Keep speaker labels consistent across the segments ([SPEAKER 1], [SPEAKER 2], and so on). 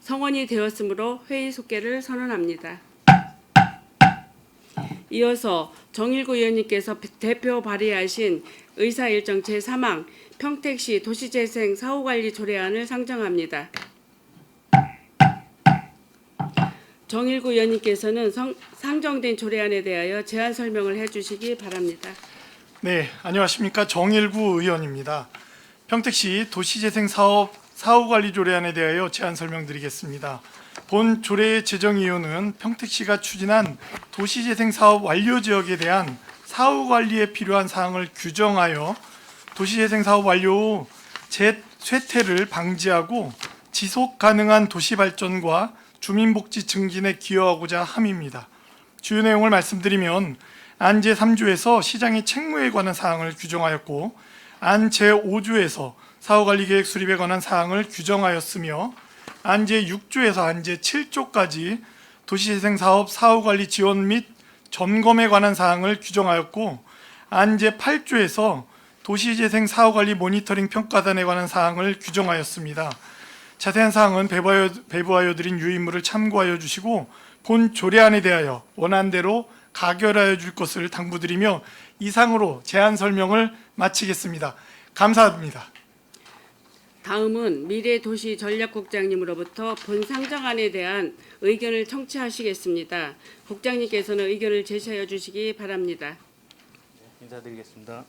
[SPEAKER 1] 성원이 되었으므로 회의 속개를 선언합니다. 이어서 정일구 의원님께서 대표 발의하신 의사일정 제3항 평택시 도시재생 사후관리 조례안을 상정합니다. 정일구 의원님께서는 상정된 조례안에 대하여 제안 설명을 해주시기 바랍니다.
[SPEAKER 2] 네, 안녕하십니까. 정일구 의원입니다. 평택시 도시재생 사업 사후관리 조례안에 대하여 제안 설명드리겠습니다. 본 조례의 제정 이유는 평택시가 추진한 도시재생 사업 완료 지역에 대한 사후관리에 필요한 사항을 규정하여 도시재생 사업 완료 후 쇠퇴를 방지하고 지속 가능한 도시 발전과 주민복지 증진에 기여하고자 함입니다. 주요 내용을 말씀드리면 안 제3조에서 시장의 책무에 관한 사항을 규정하였고 안 제5조에서 사후관리계획 수립에 관한 사항을 규정하였으며 안 제6조에서 안 제7조까지 도시재생사업 사후관리 지원 및 점검에 관한 사항을 규정하였고 안 제8조에서 도시재생 사후관리 모니터링 평가단에 관한 사항을 규정하였습니다. 자세한 사항은 배부하여 드린 유인물을 참고하여 주시고 본 조례안에 대하여 원안대로 가결하여 줄 것을 당부드리며 이상으로 제안 설명을 마치겠습니다. 감사합니다.
[SPEAKER 1] 다음은 미래도시전략국장님으로부터 본 상정안에 대한 의견을 청취하시겠습니다. 국장님께서는 의견을 제시하여 주시기 바랍니다.
[SPEAKER 3] 인사드리겠습니다.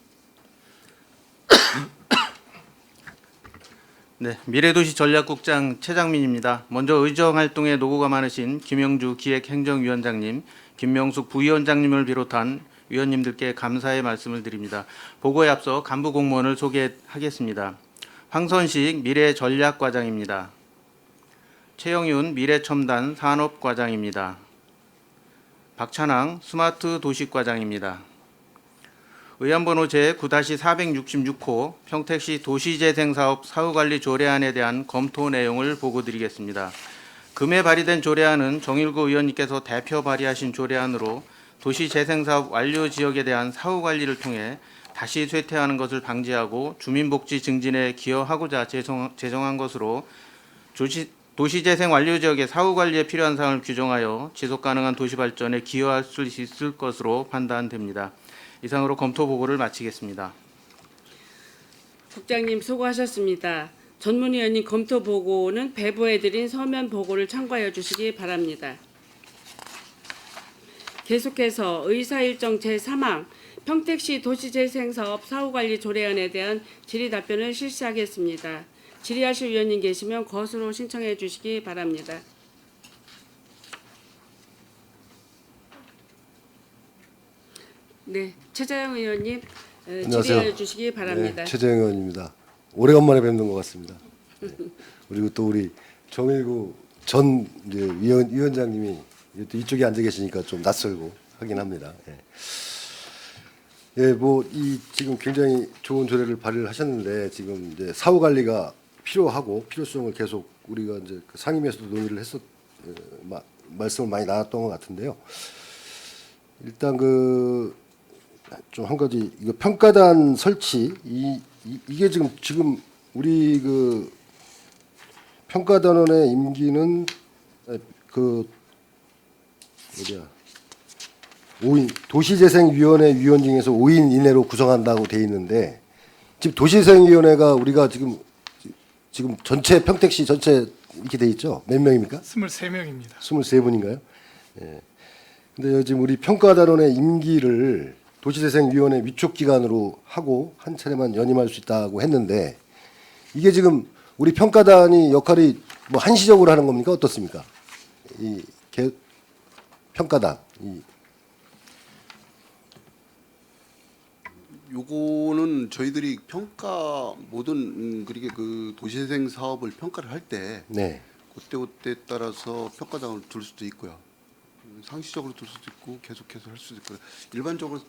[SPEAKER 3] 네, 미래도시전략국장 최장민입니다. 먼저 의정활동에 노고가 많으신 김영주 기획행정위원장님, 김명숙 부위원장님을 비롯한 위원님들께 감사의 말씀을 드립니다. 보고에 앞서 간부 공무원을 소개하겠습니다. 황선식 미래전략과장입니다. 최영윤 미래첨단 산업과장입니다. 박찬항 스마트도시과장입니다. 의안번호 제9-466호 평택시 도시재생사업 사후관리 조례안에 대한 검토 내용을 보고드리겠습니다. 금에 발의된 조례안은 정일구 의원님께서 대표 발의하신 조례안으로 도시재생사업 완료 지역에 대한 사후관리를 통해 다시 쇠퇴하는 것을 방지하고 주민복지 증진에 기여하고자 제정한 것으로 도시재생 완료 지역의 사후관리에 필요한 사항을 규정하여 지속가능한 도시발전에 기여할 수 있을 것으로 판단됩니다. 이상으로 검토 보고를 마치겠습니다.
[SPEAKER 1] 국장님 수고하셨습니다. 전문위원님 검토 보고는 배부해드린 서면 보고를 참고하여 주시기 바랍니다. 계속해서 의사일정 제3항 평택시 도시재생사업 사후관리 조례안에 대한 질의 답변을 실시하겠습니다. 질의하실 위원님 계시면 거수로 신청해 주시기 바랍니다. 네, 최재형 의원님 질의해 주시기 바랍니다.
[SPEAKER 4] 네, 최재형 의원입니다. 오래간만에 뵙는 것 같습니다. 네. 그리고 또 우리 정일구 전 위원장님이 또 이쪽에 앉아 계시니까 좀 낯설고 하긴 합니다. 예. 예, 뭐 이 지금 굉장히 좋은 조례를 발의를 하셨는데 지금 이제 사후 관리가 필요하고 필요성을 계속 우리가 이제 그 상임위에서도 논의를 말씀을 많이 나눴던 것 같은데요. 일단 그 좀 한 가지 이거 평가단 설치 이게 지금 우리 그 평가단원의 임기는 그 어디야 5인 도시재생위원회 위원 중에서 5인 이내로 구성한다고 돼 있는데 지금 도시재생위원회가 우리가 지금 전체 평택시 전체 이렇게 돼 있죠? 몇 명입니까?
[SPEAKER 2] 23명입니다.
[SPEAKER 4] 23분인가요? 예. 근데 지금 우리 평가단원의 임기를 도시재생위원회 위촉 기관으로 하고 한 차례만 연임할 수 있다고 했는데 이게 지금 우리 평가단이 역할이 뭐 한시적으로 하는 겁니까? 어떻습니까? 이 평가단
[SPEAKER 5] 요거는 저희들이 모든 그렇게 그 도시재생 사업을 평가를 할 때
[SPEAKER 4] 네.
[SPEAKER 5] 그때 따라서 평가단을 둘 수도 있고요. 상시적으로 둘 수도 있고 계속해서 할 수도 있고 일반적으로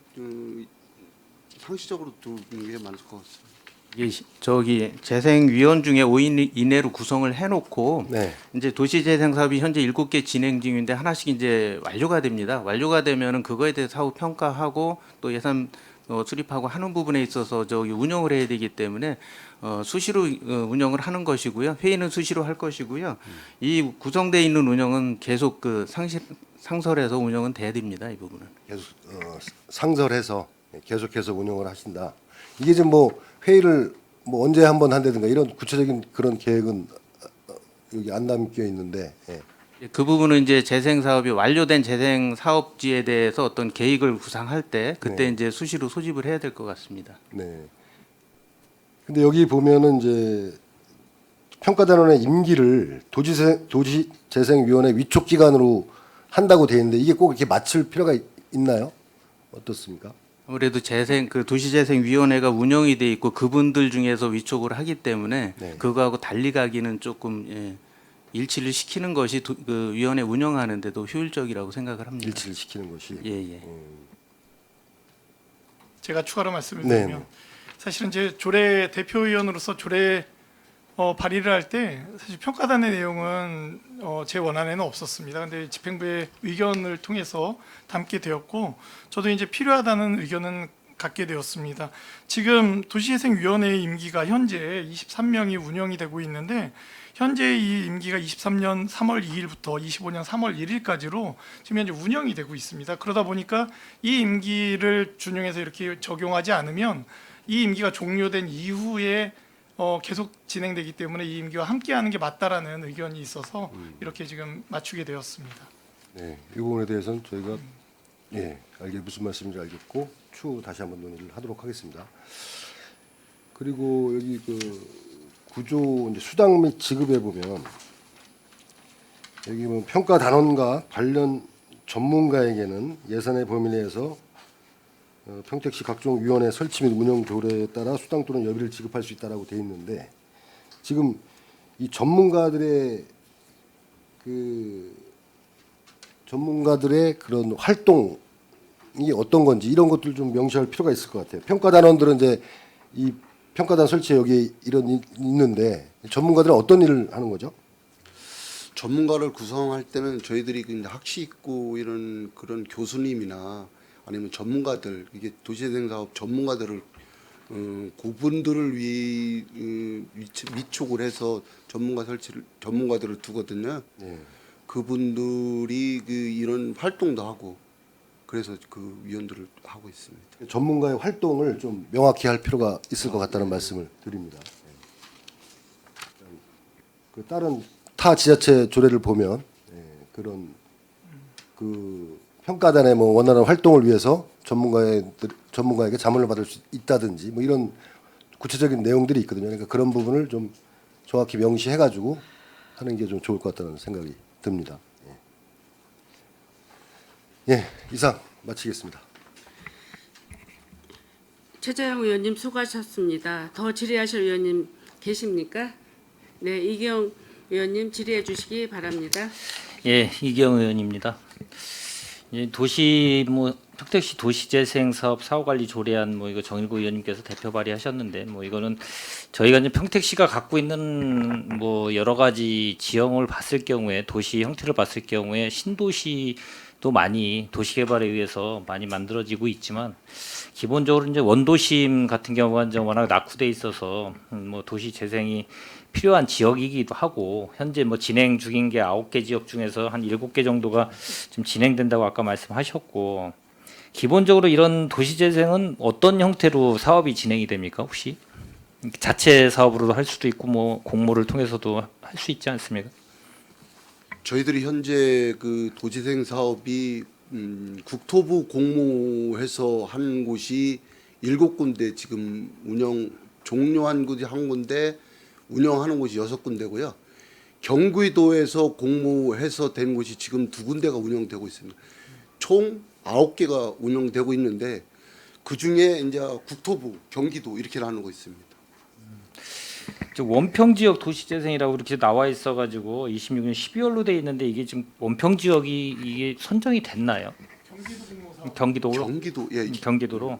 [SPEAKER 5] 상시적으로 두는 게 많을 것 같습니다.
[SPEAKER 3] 이게 저기 재생위원 중에 5인 이내로 구성을 해놓고
[SPEAKER 4] 네.
[SPEAKER 3] 이제 도시재생 사업이 현재 7개 진행 중인데 하나씩 이제 완료가 됩니다. 완료가 되면은 그거에 대해 사후 평가하고 또 예산 수립하고 하는 부분에 있어서 저기 운영을 해야 되기 때문에 수시로 운영을 하는 것이고요. 회의는 수시로 할 것이고요. 이 구성돼 있는 운영은 계속 상설해서 운영은 돼야 됩니다. 이 부분은.
[SPEAKER 4] 계속 상설해서 계속해서 운영을 하신다. 이게 좀 뭐 회의를 뭐 언제 한번 한다든가 이런 구체적인 그런 계획은 여기 안 담겨 있는데. 예.
[SPEAKER 3] 그 부분은 이제 재생 사업이 완료된 재생 사업지에 대해서 어떤 계획을 구상할 때 그때 이제 수시로 소집을 해야 될 것 같습니다.
[SPEAKER 4] 네. 근데 여기 보면은 이제 평가단원의 임기를 도시재생위원회 위촉 기관으로 한다고 돼 있는데 이게 꼭 이렇게 맞출 필요가 있나요? 어떻습니까?
[SPEAKER 3] 아무래도 도시재생위원회가 운영이 돼 있고 그분들 중에서 위촉을 하기 때문에
[SPEAKER 4] 네.
[SPEAKER 3] 그거하고 달리 가기는 조금 일치를 시키는 것이 그 위원회 운영하는데도 효율적이라고 생각을 합니다.
[SPEAKER 4] 일치를 시키는 것이.
[SPEAKER 3] 예.
[SPEAKER 2] 제가 추가로 말씀을 드리면
[SPEAKER 4] 네.
[SPEAKER 2] 사실은 이제 조례 대표위원으로서 조례 발의를 할 때 사실 평가단의 내용은 제 원안에는 없었습니다. 근데 집행부의 의견을 통해서 담게 되었고 저도 이제 필요하다는 의견은 갖게 되었습니다. 지금 도시재생위원회의 임기가 현재 23명이 운영이 되고 있는데 현재 이 임기가 23년 3월 2일부터 25년 3월 1일까지로 지금 현재 운영이 되고 있습니다. 그러다 보니까 이 임기를 준용해서 이렇게 적용하지 않으면 이 임기가 종료된 이후에 계속 진행되기 때문에 이 임기와 함께하는 게 맞다라는 의견이 있어서 이렇게 지금 맞추게 되었습니다.
[SPEAKER 4] 네, 이 부분에 대해서는 저희가 무슨 말씀인지 알겠고 추후 다시 한번 논의를 하도록 하겠습니다. 그리고 여기 그 구조 이제 수당 및 지급에 보면 여기 보면 평가 단원과 관련 전문가에게는 예산의 범위 내에서 평택시 각종 위원회 설치 및 운영 조례에 따라 수당 또는 여비를 지급할 수 있다라고 돼 있는데 지금 이 전문가들의 그런 활동이 어떤 건지 이런 것들 좀 명시할 필요가 있을 것 같아요. 평가 단원들은 이제 이 평가단 설치에 여기 있는데 전문가들은 어떤 일을 하는 거죠?
[SPEAKER 5] 전문가를 구성할 때는 저희들이 이제 학식 있고 이런 그런 교수님이나 아니면 전문가들 이게 도시재생 사업 전문가들을 그분들을 위촉을 해서 전문가들을 두거든요.
[SPEAKER 4] 네.
[SPEAKER 5] 그분들이 이런 활동도 하고 그래서 그 위원들을 하고 있습니다.
[SPEAKER 4] 전문가의 활동을 좀 명확히 할 필요가 있을 것 같다는 말씀을 드립니다. 그 다른 타 지자체 조례를 보면 그런 그 평가단의 뭐 원활한 활동을 위해서 전문가에게 자문을 받을 수 있다든지 뭐 이런 구체적인 내용들이 있거든요. 그러니까 그런 부분을 좀 정확히 명시해가지고 하는 게 좀 좋을 것 같다는 생각이 듭니다. 이상 마치겠습니다.
[SPEAKER 1] 최재형 의원님 수고하셨습니다. 더 질의하실 의원님 계십니까? 네, 이경 의원님 질의해 주시기 바랍니다.
[SPEAKER 6] 예, 이경 의원입니다. 평택시 도시재생 사업 사후관리 조례안 이거 정일구 의원님께서 대표 발의하셨는데 이거는 저희가 이제 평택시가 갖고 있는 여러 가지 지형을 봤을 경우에 도시 형태를 봤을 경우에 신도시도 많이 도시개발에 의해서 많이 만들어지고 있지만 기본적으로 이제 원도심 같은 경우가 이제 워낙 낙후돼 있어서 도시 재생이 필요한 지역이기도 하고 현재 진행 중인 게 9개 지역 중에서 한 7개 정도가 지금 진행된다고 아까 말씀하셨고 기본적으로 이런 도시 재생은 어떤 형태로 사업이 진행이 됩니까 혹시? 자체 사업으로도 할 수도 있고 공모를 통해서도 할 수 있지 않습니까?
[SPEAKER 5] 저희들이 현재 그 도시재생 사업이 국토부 공모해서 한 곳이 7군데 지금 운영 종료한 곳이 1군데 운영하는 곳이 6군데고요. 경기도에서 공모해서 된 곳이 지금 2군데가 운영되고 있습니다. 총 9개가 운영되고 있는데 그중에 이제 국토부, 경기도 이렇게 나누고 있습니다.
[SPEAKER 6] 원평 지역 도시 재생이라고 이렇게 나와 있어가지고 26년 12월로 돼 있는데 이게 지금 원평 지역이 이게 선정이 됐나요? 경기도로? 경기도로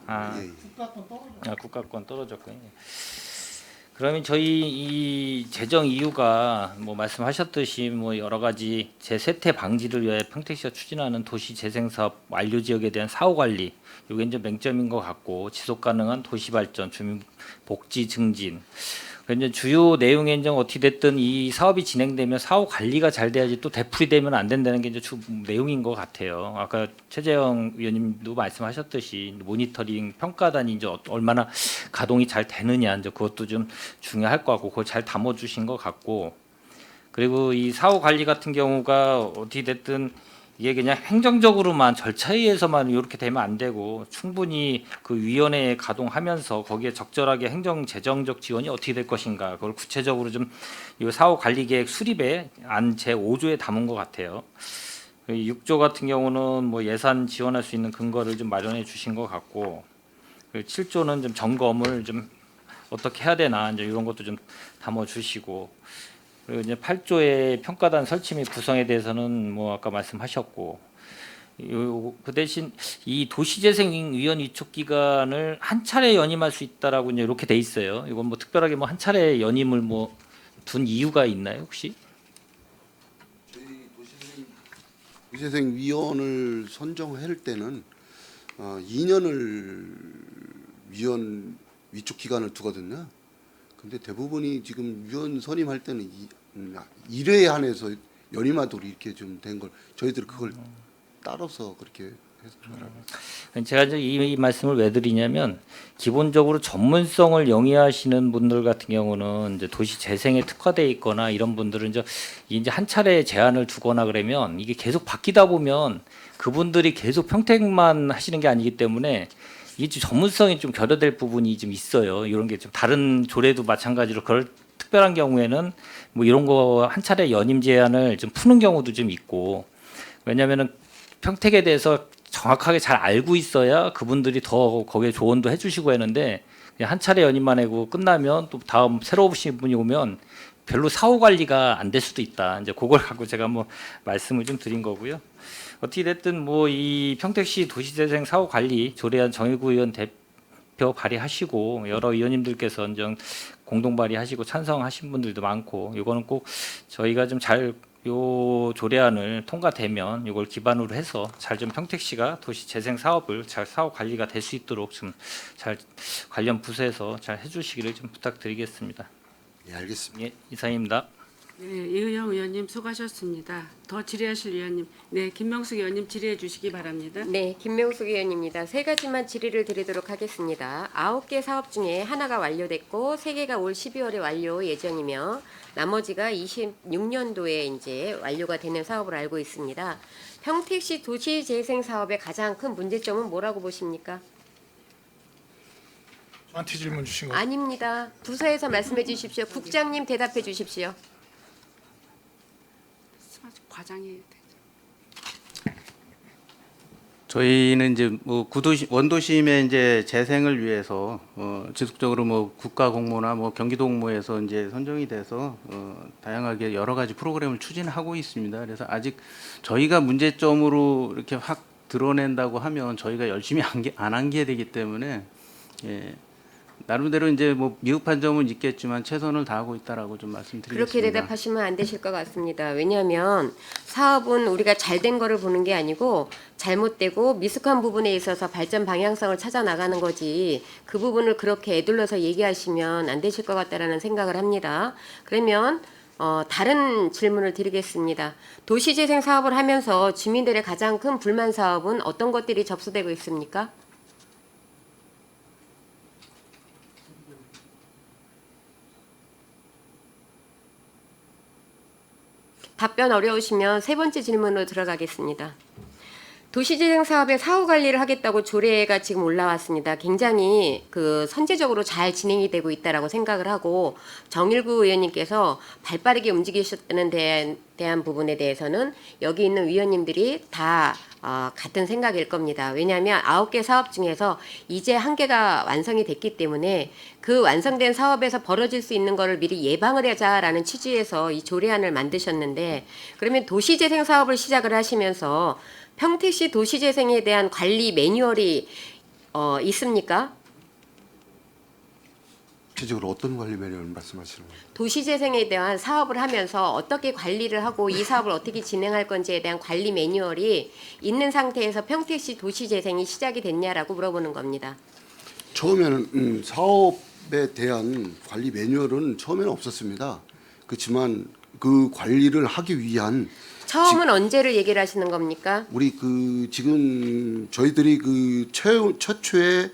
[SPEAKER 6] 국가권 떨어졌군요. 그러면 저희 이 제정 이유가 말씀하셨듯이 여러 가지 재세태 방지를 위해 평택시가 추진하는 도시 재생 사업 완료 지역에 대한 사후 관리 이게 이제 맹점인 것 같고 지속 가능한 도시 발전, 주민 복지 증진 이제 주요 내용 행정 어떻게 됐든 이 사업이 진행되면 사업 관리가 잘 돼야지 또 되풀이되면 안 된다는 게 이제 주 내용인 것 같아요. 아까 최재형 위원님도 말씀하셨듯이 모니터링 평가단이 이제 얼마나 가동이 잘 되느냐 이제 그것도 좀 중요할 것 같고 그걸 잘 담아주신 것 같고 그리고 이 사업 관리 같은 경우가 어떻게 됐든 이게 그냥 행정적으로만 절차에 의해서만 이렇게 되면 안 되고 충분히 그 위원회에 가동하면서 거기에 적절하게 행정 재정적 지원이 어떻게 될 것인가 그걸 구체적으로 좀 이 사업 관리 계획 수립에 안 제 5조에 담은 것 같아요. 6조 같은 경우는 뭐 예산 지원할 수 있는 근거를 좀 마련해 주신 것 같고 7조는 좀 점검을 좀 어떻게 해야 되나 이제 이런 것도 좀 담아 주시고 그리고 이제 8조의 평가단 설치 및 구성에 대해서는 뭐 아까 말씀하셨고 그 대신 이 도시재생위원 위촉 기간을 한 차례 연임할 수 있다라고 이제 이렇게 돼 있어요. 이건 뭐 특별하게 뭐 한 차례 연임을 뭐 둔 이유가 있나요 혹시?
[SPEAKER 5] 도시재생위원을 선정할 때는 2년을 위원 위촉 기간을 두거든요. 근데 대부분이 지금 위원 선임할 때는 1회에 한해서 연임하도록 이렇게 좀 된 걸 저희들이 그걸 따라서 그렇게 해서
[SPEAKER 6] 제가 이제 이 말씀을 왜 드리냐면 기본적으로 전문성을 영위하시는 분들 같은 경우는 이제 도시 재생에 특화돼 있거나 이런 분들은 이제 한 차례 제한을 두거나 그러면 이게 계속 바뀌다 보면 그분들이 계속 평택만 하시는 게 아니기 때문에 이게 전문성이 좀 결여될 부분이 좀 있어요. 이런 게 좀 다른 조례도 마찬가지로 그럴 특별한 경우에는 뭐 이런 거 한 차례 연임 제한을 좀 푸는 경우도 좀 있고 왜냐하면은 평택에 대해서 정확하게 잘 알고 있어야 그분들이 더 거기에 조언도 해주시고 했는데 그냥 한 차례 연임만 하고 끝나면 또 다음 새로 오신 분이 오면 별로 사후 관리가 안 될 수도 있다. 이제 그걸 갖고 제가 뭐 말씀을 좀 드린 거고요. 어떻게 됐든 뭐 이 평택시 도시재생 사후 관리 조례안 정일구 의원 대표 발의하시고 여러 의원님들께서 이제 공동 발의하시고 찬성하신 분들도 많고 이거는 꼭 저희가 좀 잘 요 조례안을 통과되면 이걸 기반으로 해서 잘 좀 평택시가 도시 재생 사업을 잘 사업 관리가 될 수 있도록 좀 잘 관련 부서에서 잘 해주시기를 좀 부탁드리겠습니다.
[SPEAKER 5] 예, 알겠습니다.
[SPEAKER 6] 예, 이상입니다.
[SPEAKER 1] 네, 이의영 의원님 수고하셨습니다. 더 질의하실 의원님, 네, 김명숙 의원님 질의해 주시기 바랍니다.
[SPEAKER 7] 네, 김명숙 의원입니다. 세 가지만 질의를 드리도록 하겠습니다. 9개 사업 중에 하나가 완료됐고 3개가 올 12월에 완료 예정이며 나머지가 26년도에 이제 완료가 되는 사업을 알고 있습니다. 평택시 도시재생 사업의 가장 큰 문제점은 뭐라고 보십니까?
[SPEAKER 2] 저한테 질문 주신 거.
[SPEAKER 7] 아닙니다. 부서에서 말씀해 주십시오. 국장님 대답해 주십시오.
[SPEAKER 1] 과장이
[SPEAKER 3] 저희는 이제 뭐 원도심의 이제 재생을 위해서 지속적으로 뭐 국가 공모나 뭐 경기도 공모에서 이제 선정이 돼서 다양하게 여러 가지 프로그램을 추진하고 있습니다. 그래서 아직 저희가 문제점으로 이렇게 확 드러낸다고 하면 저희가 열심히 안 한 게 되기 때문에 예, 나름대로 이제 뭐 미흡한 점은 있겠지만 최선을 다하고 있다라고 좀 말씀드리겠습니다.
[SPEAKER 7] 그렇게 대답하시면 안 되실 것 같습니다. 왜냐하면 사업은 우리가 잘된 거를 보는 게 아니고 잘못되고 미숙한 부분에 있어서 발전 방향성을 찾아 나가는 거지 그 부분을 그렇게 애둘러서 얘기하시면 안 되실 것 같다라는 생각을 합니다. 그러면 다른 질문을 드리겠습니다. 도시재생 사업을 하면서 주민들의 가장 큰 불만 사업은 어떤 것들이 접수되고 있습니까? 답변 어려우시면 세 번째 질문으로 들어가겠습니다. 도시재생 사업의 사후 관리를 하겠다고 조례가 지금 올라왔습니다. 굉장히 그 선제적으로 잘 진행이 되고 있다라고 생각을 하고 정일구 의원님께서 발빠르게 움직이셨다는 대한 부분에 대해서는 여기 있는 위원님들이 다 같은 생각일 겁니다. 왜냐하면 9개 사업 중에서 이제 1개가 완성이 됐기 때문에 그 완성된 사업에서 벌어질 수 있는 것을 미리 예방을 하자라는 취지에서 이 조례안을 만드셨는데 그러면 도시재생 사업을 시작을 하시면서 평택시 도시재생에 대한 관리 매뉴얼이 있습니까?
[SPEAKER 5] 구체적으로 어떤 관리 매뉴얼 말씀하시는 거예요?
[SPEAKER 7] 도시재생에 대한 사업을 하면서 어떻게 관리를 하고 이 사업을 어떻게 진행할 건지에 대한 관리 매뉴얼이 있는 상태에서 평택시 도시재생이 시작이 됐냐라고 물어보는 겁니다.
[SPEAKER 5] 처음에는 사업 사업에 대한 관리 매뉴얼은 처음에는 없었습니다. 그렇지만 그 관리를 하기 위한
[SPEAKER 7] 처음은 언제를 얘기를 하시는 겁니까?
[SPEAKER 5] 우리 그 지금 저희들이 그 최초에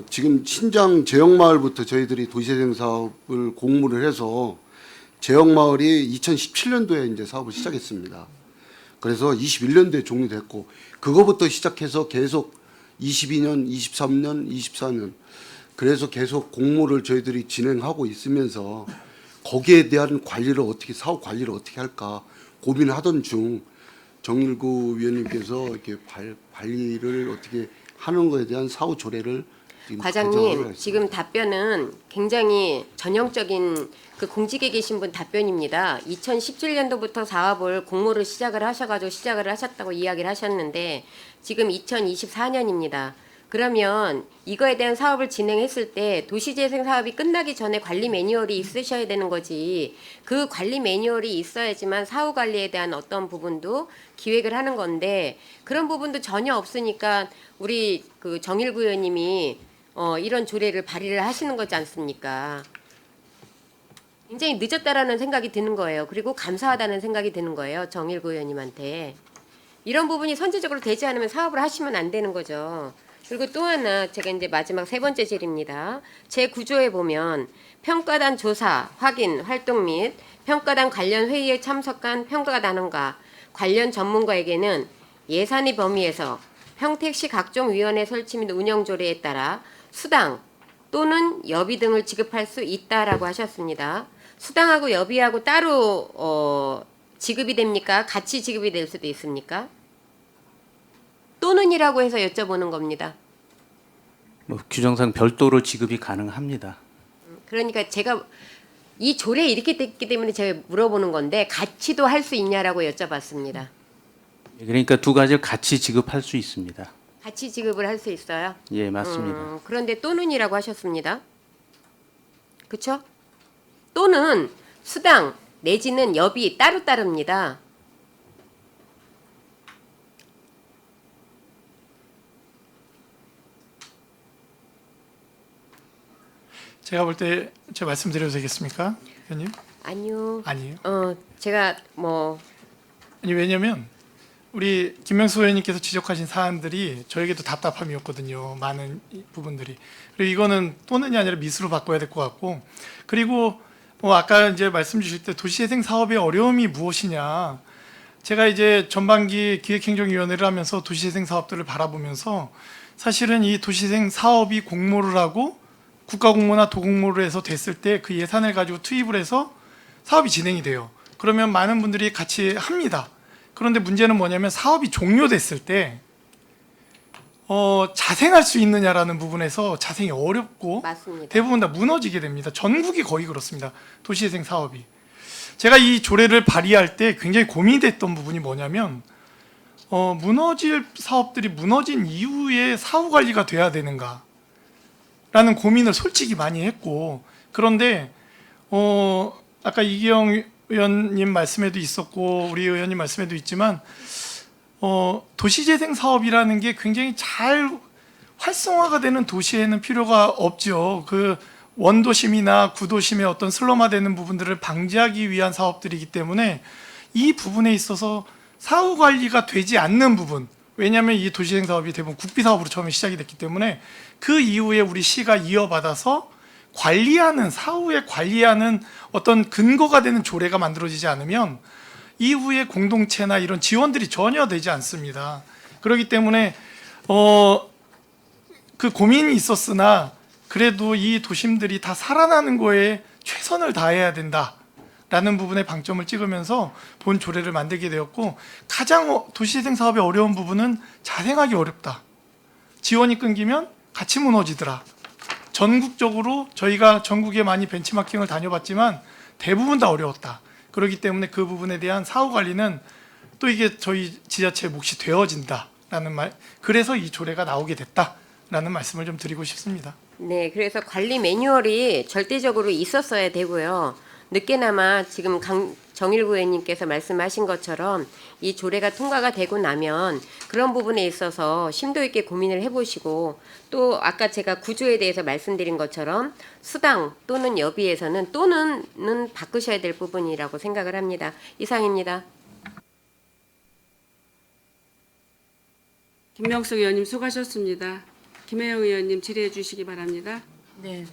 [SPEAKER 5] 지금 신장 제역마을부터 저희들이 도시재생 사업을 공모를 해서 제역마을이 2017년도에 이제 사업을 시작했습니다. 그래서 21년도에 종료됐고 그거부터 시작해서 계속 22년, 23년, 24년 그래서 계속 공모를 저희들이 진행하고 있으면서 거기에 대한 관리를 어떻게 사업 관리를 어떻게 할까 고민하던 중 정일구 위원님께서 이렇게 관리를 어떻게 하는 것에 대한 사후 조례를 지금 개정을
[SPEAKER 7] 과장님,
[SPEAKER 5] 했습니다.
[SPEAKER 7] 지금 답변은 굉장히 전형적인 그 공직에 계신 분 답변입니다. 2017년도부터 사업을 공모를 시작을 하셨다고 이야기를 하셨는데 지금 2024년입니다. 그러면 이거에 대한 사업을 진행했을 때 도시재생 사업이 끝나기 전에 관리 매뉴얼이 있으셔야 되는 거지. 그 관리 매뉴얼이 있어야지만 사후 관리에 대한 어떤 부분도 기획을 하는 건데 그런 부분도 전혀 없으니까 우리 그 정일구 의원님이 이런 조례를 발의를 하시는 거지 않습니까? 굉장히 늦었다라는 생각이 드는 거예요. 그리고 감사하다는 생각이 드는 거예요. 정일구 의원님한테. 이런 부분이 선제적으로 되지 않으면 사업을 하시면 안 되는 거죠. 그리고 또 하나 제가 이제 마지막 세 번째 질입니다. 제 구조에 보면 평가단 조사, 확인, 활동 및 평가단 관련 회의에 참석한 평가단원과 관련 전문가에게는 예산의 범위에서 평택시 각종 위원회 설치 및 운영 조례에 따라 수당 또는 여비 등을 지급할 수 있다라고 하셨습니다. 수당하고 여비하고 따로 지급이 됩니까? 같이 지급이 될 수도 있습니까? 또는이라고 해서 여쭤보는 겁니다.
[SPEAKER 3] 뭐 규정상 별도로 지급이 가능합니다.
[SPEAKER 7] 그러니까 제가 이 조례에 이렇게 됐기 때문에 제가 물어보는 건데 같이도 할 수 있냐라고 여쭤봤습니다.
[SPEAKER 3] 그러니까 두 가지를 같이 지급할 수 있습니다.
[SPEAKER 7] 같이 지급을 할 수 있어요?
[SPEAKER 3] 예, 맞습니다.
[SPEAKER 7] 그런데 또는이라고 하셨습니다. 그렇죠? 또는 수당 내지는 여비 따로따로입니다.
[SPEAKER 2] 제가 볼 때 제가 말씀드려도 되겠습니까, 의원님?
[SPEAKER 7] 아니요.
[SPEAKER 2] 아니에요.
[SPEAKER 7] 제가
[SPEAKER 2] 아니 왜냐면 우리 김명수 의원님께서 지적하신 사안들이 저에게도 답답함이었거든요. 많은 부분들이. 그리고 이거는 또는이 아니라 미수로 바꿔야 될 것 같고, 그리고 아까 이제 말씀 주실 때 도시재생 사업의 어려움이 무엇이냐. 제가 이제 전반기 기획행정위원회를 하면서 도시재생 사업들을 바라보면서 사실은 이 도시재생 사업이 공모를 하고 국가공모나 도공모를 해서 됐을 때 그 예산을 가지고 투입을 해서 사업이 진행이 돼요. 그러면 많은 분들이 같이 합니다. 그런데 문제는 뭐냐면 사업이 종료됐을 때 자생할 수 있느냐라는 부분에서 자생이 어렵고
[SPEAKER 7] 맞습니다.
[SPEAKER 2] 대부분 다 무너지게 됩니다. 전국이 거의 그렇습니다. 도시재생 사업이. 제가 이 조례를 발의할 때 굉장히 고민됐던 부분이 뭐냐면 무너질 사업들이 무너진 이후에 사후 관리가 돼야 되는가 라는 고민을 솔직히 많이 했고, 그런데 아까 이기영 의원님 말씀에도 있었고 우리 의원님 말씀에도 있지만 도시재생 사업이라는 게 굉장히 잘 활성화가 되는 도시에는 필요가 없죠. 그 원도심이나 구도심의 어떤 슬럼화되는 부분들을 방지하기 위한 사업들이기 때문에 이 부분에 있어서 사후 관리가 되지 않는 부분, 왜냐하면 이 도시재생 사업이 대부분 국비 사업으로 처음에 시작이 됐기 때문에 그 이후에 우리 시가 이어받아서 관리하는, 사후에 관리하는 어떤 근거가 되는 조례가 만들어지지 않으면 이후에 공동체나 이런 지원들이 전혀 되지 않습니다. 그렇기 때문에 그 고민이 있었으나 그래도 이 도심들이 다 살아나는 거에 최선을 다해야 된다라는 부분에 방점을 찍으면서 본 조례를 만들게 되었고, 가장 도시재생 사업의 어려운 부분은 자생하기 어렵다. 지원이 끊기면 같이 무너지더라. 전국적으로 저희가 전국에 많이 벤치마킹을 다녀봤지만 대부분 다 어려웠다. 그렇기 때문에 그 부분에 대한 사후 관리는 또 이게 저희 지자체의 몫이 되어진다라는 말, 그래서 이 조례가 나오게 됐다라는 말씀을 좀 드리고 싶습니다.
[SPEAKER 7] 네, 그래서 관리 매뉴얼이 절대적으로 있었어야 되고요. 늦게나마 지금 정일구 의원님께서 말씀하신 것처럼 이 조례가 통과가 되고 나면 그런 부분에 있어서 심도 있게 고민을 해보시고 또 아까 제가 구조에 대해서 말씀드린 것처럼 수당 또는 여비에서는 또는 바꾸셔야 될 부분이라고 생각을 합니다. 이상입니다.
[SPEAKER 1] 김명숙 의원님 수고하셨습니다. 김혜영 의원님 질의해 주시기 바랍니다.
[SPEAKER 8] 네.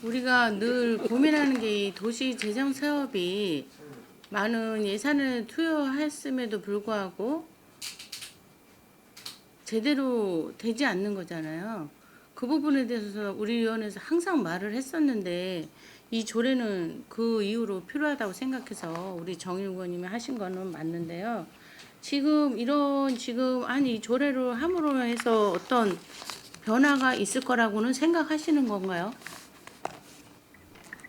[SPEAKER 8] 우리가 늘 고민하는 게 이 도시 재정 사업이 많은 예산을 투여했음에도 불구하고 제대로 되지 않는 거잖아요. 그 부분에 대해서 우리 위원회에서 항상 말을 했었는데 이 조례는 그 이후로 필요하다고 생각해서 우리 정일 의원님이 하신 거는 맞는데요. 지금 이 조례를 함으로 해서 어떤 변화가 있을 거라고는 생각하시는 건가요?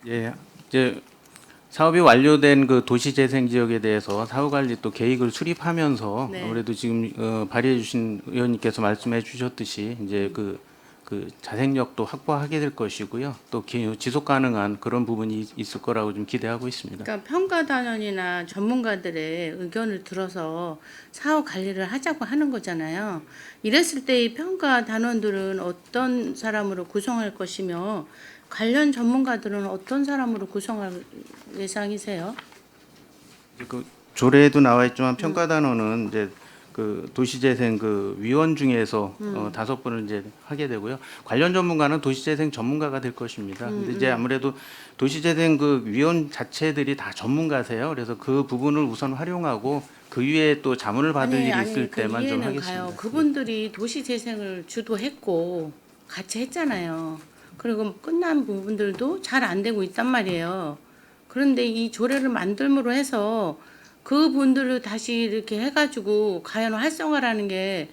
[SPEAKER 3] 예, 이제 사업이 완료된 그 도시재생 지역에 대해서 사후관리 또 계획을 수립하면서
[SPEAKER 8] 네.
[SPEAKER 3] 아무래도 지금 발의해주신 의원님께서 말씀해주셨듯이 이제 그 자생력도 확보하게 될 것이고요. 또 지속 가능한 그런 부분이 있을 거라고 좀 기대하고 있습니다.
[SPEAKER 8] 그러니까 평가단원이나 전문가들의 의견을 들어서 사후 관리를 하자고 하는 거잖아요. 이랬을 때 이 평가단원들은 어떤 사람으로 구성할 것이며 관련 전문가들은 어떤 사람으로 구성할 예상이세요?
[SPEAKER 3] 그 조례에도 나와 있지만 평가단원은 이제 그 도시재생 그 위원 중에서 5분을 이제 하게 되고요. 관련 전문가는 도시재생 전문가가 될 것입니다. 근데 이제 아무래도 도시재생 그 위원 자체들이 다 전문가세요. 그래서 그 부분을 우선 활용하고 그 위에 또 자문을 받을 일이 있을
[SPEAKER 8] 그
[SPEAKER 3] 때만 좀
[SPEAKER 8] 이해는
[SPEAKER 3] 하겠습니다.
[SPEAKER 8] 가요. 그분들이 도시재생을 주도했고 같이 했잖아요. 그리고 끝난 부분들도 잘 안 되고 있단 말이에요. 그런데 이 조례를 만들므로 해서 그분들을 다시 이렇게 해가지고 과연 활성화라는 게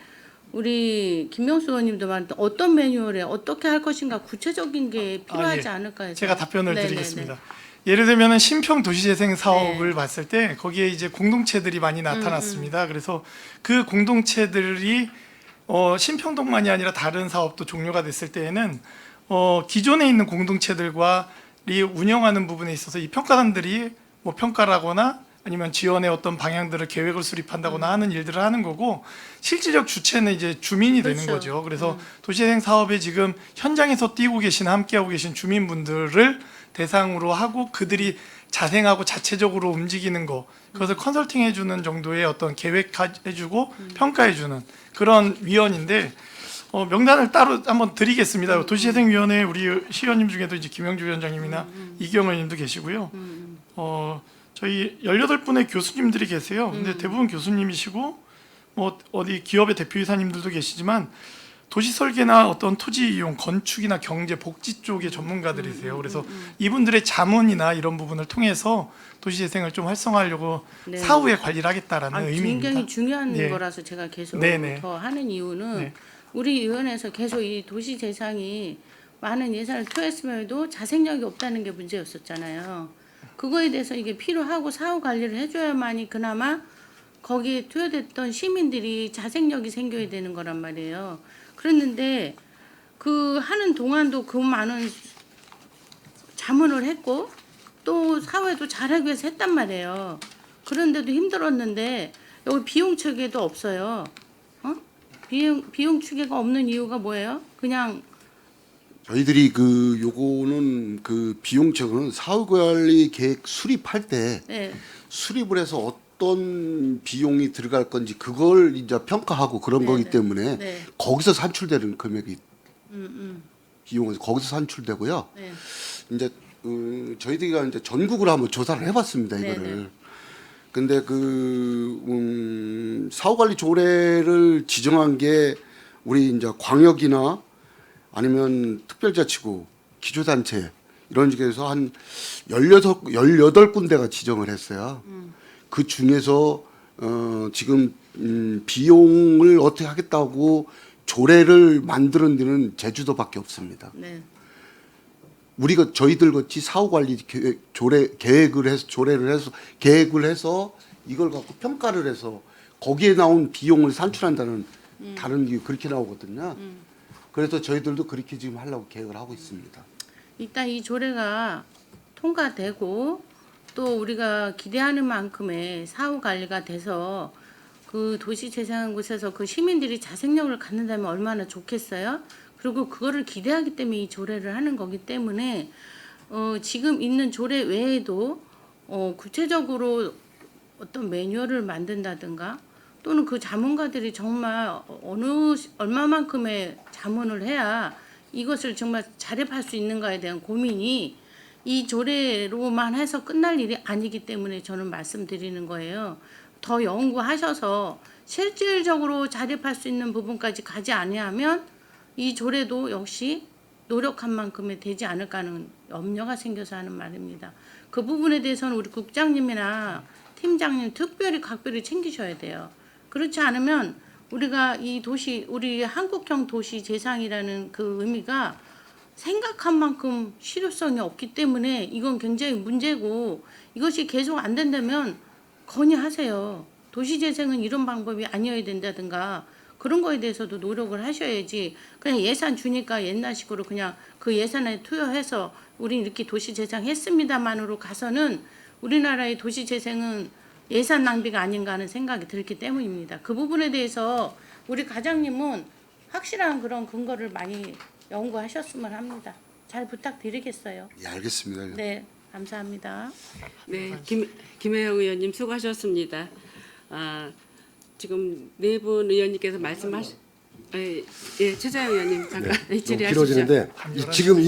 [SPEAKER 8] 우리 김명수 의원님도 말했던 어떤 매뉴얼에 어떻게 할 것인가 구체적인 게 필요하지 않을까 해서
[SPEAKER 2] 제가 답변을
[SPEAKER 8] 네네네.
[SPEAKER 2] 드리겠습니다. 예를 들면은 신평 도시재생 사업을 봤을 때 거기에 이제 공동체들이 많이 나타났습니다. 그래서 그 공동체들이 신평동만이 아니라 다른 사업도 종료가 됐을 때에는 기존에 있는 공동체들과 운영하는 부분에 있어서 이 평가단들이 뭐 평가라거나 아니면 지원의 어떤 방향들을 계획을 수립한다거나 하는 일들을 하는 거고 실질적 주체는 이제 주민이 되는
[SPEAKER 8] 그렇죠.
[SPEAKER 2] 거죠. 그래서 도시재생 사업에 지금 현장에서 뛰고 계신 함께하고 계신 주민분들을 대상으로 하고 그들이 자생하고 자체적으로 움직이는 거 그것을 컨설팅해주는 정도의 어떤 계획해주고 평가해주는 그런 위원인데 명단을 따로 한번 드리겠습니다. 도시재생위원회 우리 시의원님 중에도 이제 김영주 위원장님이나 이기영 의원님도 계시고요. 저희 18분의 교수님들이 계세요. 근데 대부분 교수님이시고 뭐 어디 기업의 대표이사님들도 계시지만 도시 설계나 어떤 토지 이용, 건축이나 경제, 복지 쪽의 전문가들이세요. 그래서 이분들의 자문이나 이런 부분을 통해서 도시 재생을 좀 활성화하려고
[SPEAKER 8] 네.
[SPEAKER 2] 사후에 관리를 하겠다라는 의미입니다.
[SPEAKER 8] 굉장히 중요한
[SPEAKER 2] 예.
[SPEAKER 8] 거라서 제가 계속
[SPEAKER 2] 네네.
[SPEAKER 8] 더 하는 이유는
[SPEAKER 2] 네.
[SPEAKER 8] 우리 의원에서 계속 이 도시 재생이 많은 예산을 투여했음에도 자생력이 없다는 게 문제였었잖아요. 그거에 대해서 이게 필요하고 사후 관리를 해줘야만이 그나마 거기에 투여됐던 시민들이 자생력이 생겨야 되는 거란 말이에요. 그랬는데 그 하는 동안도 그 많은 자문을 했고 또 사회도 잘하기 위해서 했단 말이에요. 그런데도 힘들었는데 여기 비용 체계도 없어요. 비용 추계가 없는 이유가 뭐예요? 그냥
[SPEAKER 5] 저희들이 요거는 그 비용 체크는 사후 관리 계획 수립할 때
[SPEAKER 8] 예.
[SPEAKER 5] 수립을 해서 어떤 비용이 들어갈 건지 그걸 이제 평가하고 그런 거기 때문에
[SPEAKER 8] 네.
[SPEAKER 5] 거기서 산출되는 금액이 비용은 거기서 산출되고요.
[SPEAKER 8] 네.
[SPEAKER 5] 이제 저희들이 이제 전국으로 한번 조사를 해봤습니다 이거를.
[SPEAKER 8] 네네.
[SPEAKER 5] 근데 사후관리 조례를 지정한 게 우리 이제 광역이나 아니면 특별자치구, 기초단체 이런 쪽에서 한 18군데가 지정을 했어요. 그 중에서 지금 비용을 어떻게 하겠다고 조례를 만드는 데는 제주도밖에 없습니다.
[SPEAKER 8] 네.
[SPEAKER 5] 우리가 저희들 같이 사후관리 계획을 해서 조례를 해서 계획을 해서 이걸 갖고 평가를 해서 거기에 나온 비용을 산출한다는 다른 게 그렇게 나오거든요. 그래서 저희들도 그렇게 지금 하려고 계획을 하고 있습니다.
[SPEAKER 8] 일단 이 조례가 통과되고 또 우리가 기대하는 만큼의 사후 관리가 돼서 그 도시 재생한 곳에서 그 시민들이 자생력을 갖는다면 얼마나 좋겠어요. 그리고 그거를 기대하기 때문에 이 조례를 하는 거기 때문에 지금 있는 조례 외에도 구체적으로 어떤 매뉴얼을 만든다든가 또는 그 자문가들이 정말 얼마만큼의 자문을 해야 이것을 정말 자립할 수 있는가에 대한 고민이 이 조례로만 해서 끝날 일이 아니기 때문에 저는 말씀드리는 거예요. 더 연구하셔서 실질적으로 자립할 수 있는 부분까지 가지 아니하면 이 조례도 역시 노력한 만큼의 되지 않을까 하는 염려가 생겨서 하는 말입니다. 그 부분에 대해서는 우리 국장님이나 팀장님 특별히 각별히 챙기셔야 돼요. 그렇지 않으면 우리가 이 도시, 우리 한국형 도시 재상이라는 그 의미가 생각한 만큼 실효성이 없기 때문에 이건 굉장히 문제고, 이것이 계속 안 된다면 건의하세요. 도시재생은 이런 방법이 아니어야 된다든가 그런 거에 대해서도 노력을 하셔야지, 그냥 예산 주니까 옛날식으로 그냥 그 예산에 투여해서 우린 이렇게 도시재생 했습니다만으로 가서는 우리나라의 도시재생은 예산 낭비가 아닌가 하는 생각이 들기 때문입니다. 그 부분에 대해서 우리 과장님은 확실한 그런 근거를 많이 연구하셨으면 합니다. 잘 부탁드리겠어요.
[SPEAKER 5] 예, 알겠습니다.
[SPEAKER 8] 네, 감사합니다.
[SPEAKER 1] 네, 김혜영 의원님 수고하셨습니다. 지금 네 분 의원님께서 최자영 의원님 잠깐
[SPEAKER 4] 좀
[SPEAKER 1] 질의하시죠.
[SPEAKER 4] 길어지는데 지금